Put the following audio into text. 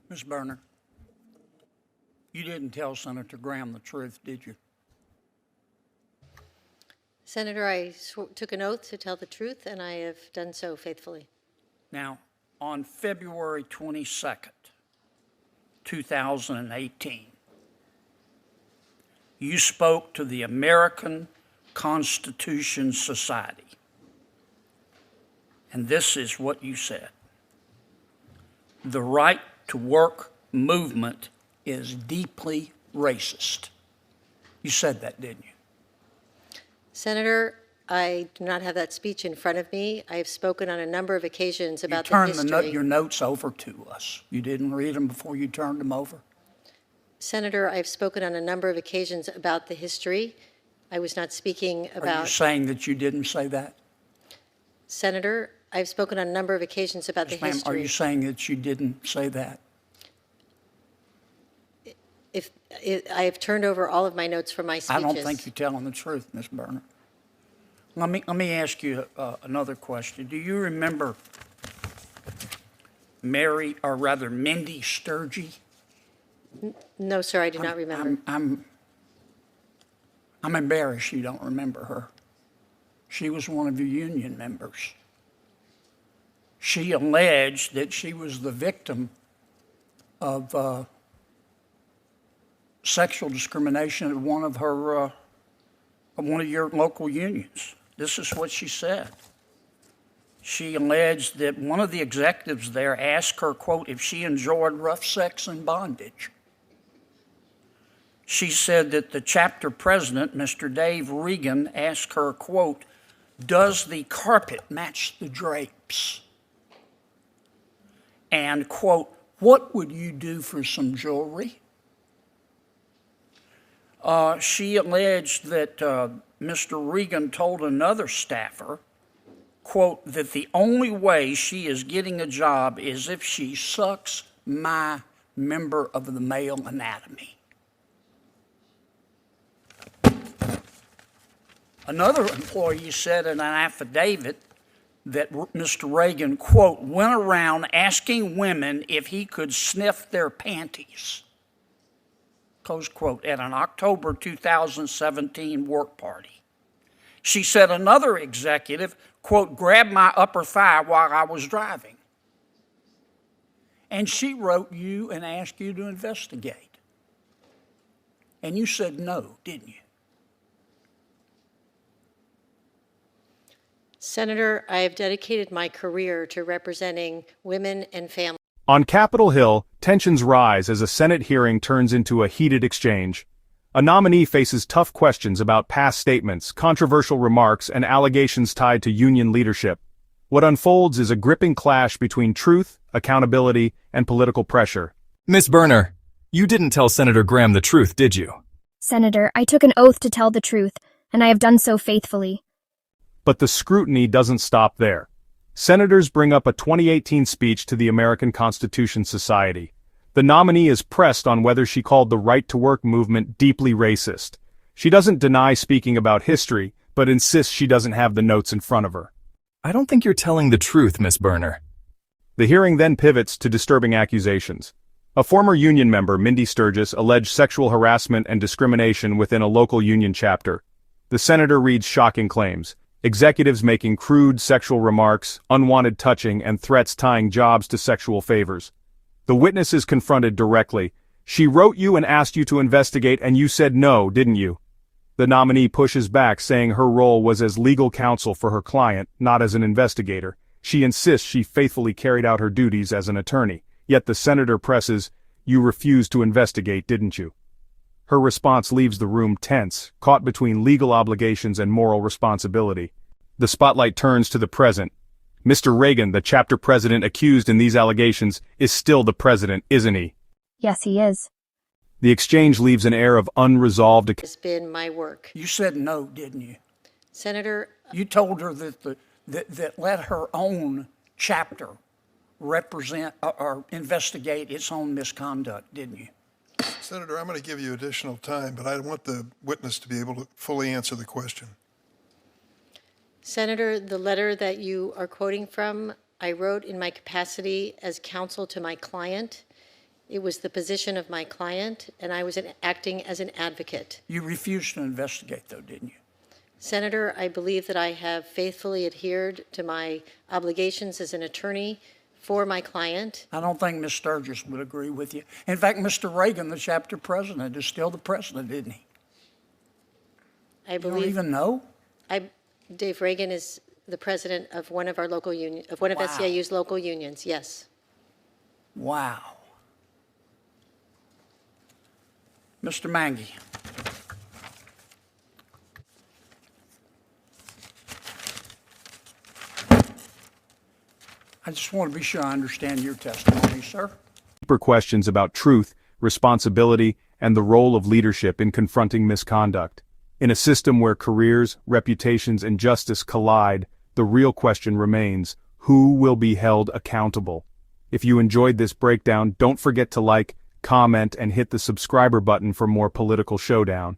Ms. Berner, you didn't tell Senator Graham the truth, did you? Senator, I took an oath to tell the truth, and I have done so faithfully. Now, on February 22nd, 2018, you spoke to the American Constitution Society, and this is what you said. The right to work movement is deeply racist. You said that, didn't you? Senator, I do not have that speech in front of me. I have spoken on a number of occasions about the You history. turned your notes over to us. You didn't read them before you turned them over? Senator, I've spoken on a number of occasions about the history. I was not speaking about... Are you saying that you didn't say that? Senator, I've spoken on a number of occasions about Yes, the ma'am, history. are you saying that you didn't say that? I have turned over all of my notes from my speeches. I don't think you're telling the truth, Ms. Berner. Let me ask you another question. Do you remember Mindy Sturgis? No, sir, I do not remember. I'm embarrassed you don't remember her. She was one of your union members. She alleged that she was the victim of sexual discrimination at one of your local unions. This is what she said. She alleged that one of the executives there asked her, quote, if she enjoyed rough sex and bondage. She said that the chapter president, Mr. Dave Regan, asked her, quote, does the carpet match the drapes? And, quote, what would you do for some jewelry? She alleged that Mr. Regan told another staffer, quote, that the only way she is getting a job is if she sucks my member of the male anatomy. Another employee said in an affidavit that Mr. Reagan, quote, went around asking women if he could sniff their panties, close quote, at an October 2017 work party. She said another executive, quote, grabbed my upper thigh while I was driving. And she wrote you and asked you to investigate. And you said no, didn't you? Senator, I have dedicated my career to representing women and families. On Capitol Hill, tensions rise as a Senate hearing turns into a heated exchange. A nominee faces tough questions about past statements, controversial remarks, and allegations tied to union leadership. What unfolds is a gripping clash between truth, accountability, and political pressure. Ms. Berner, you didn't tell Senator Graham the truth, did you? Senator, I took an oath to tell the truth, and I have done so faithfully. But the scrutiny doesn't stop there. Senators bring up a 2018 speech to the American Constitution Society. The nominee is pressed on whether she called the right-to-work movement deeply racist. She doesn't deny speaking about history, but insists she doesn't have the notes in front of her. I don't think you're telling the truth, Ms. Berner. The hearing then pivots to disturbing accusations. A former union member, Mindy Sturgis, alleged sexual harassment and discrimination within a local union chapter. The senator reads shocking claims. Executives making crude sexual remarks, unwanted touching, and threats tying jobs to sexual favors. The witness is confronted directly. She wrote you and asked you to investigate, and you said no, didn't you? The nominee pushes back, saying her role was as legal counsel for her client, not as an investigator. She insists she faithfully carried out her duties as an attorney. Yet the senator presses, you refused to investigate, didn't you? Her response leaves the room tense, caught between legal obligations and moral responsibility. The spotlight turns to the present. Mr. Reagan, the chapter president accused in these allegations, is still the president, isn't he? Yes, he is. The exchange leaves an air of unresolved. Has been my work. You said no, didn't you? Senator, You told her that let her own chapter represent or investigate its own misconduct, didn't you? Senator, I'm going to give you additional time, but I want the witness to be able to fully answer the question. Senator, the letter that you are quoting from, I wrote in my capacity as counsel to my client. It was the position of my client, and I was acting as an advocate. You refused to investigate, though, didn't you? Senator, I believe that I have faithfully adhered to my obligations as an attorney for my client. I don't think Ms. Sturgis would agree with you. In fact, Mr. Reagan, the chapter president, is still the president, isn't he? I You don't believe even know? Dave Reagan is the president of one of our local union, of one of Wow. SEIU's local unions, yes. Wow. Mr. Mangy. I just want to be sure I understand your testimony, sir. Deeper questions about truth, responsibility, and the role of leadership in confronting misconduct. In a system where careers, reputations, and justice collide, the real question remains, who will be held accountable? If you enjoyed this breakdown, don't forget to like, comment, and hit the subscriber button for more political showdown.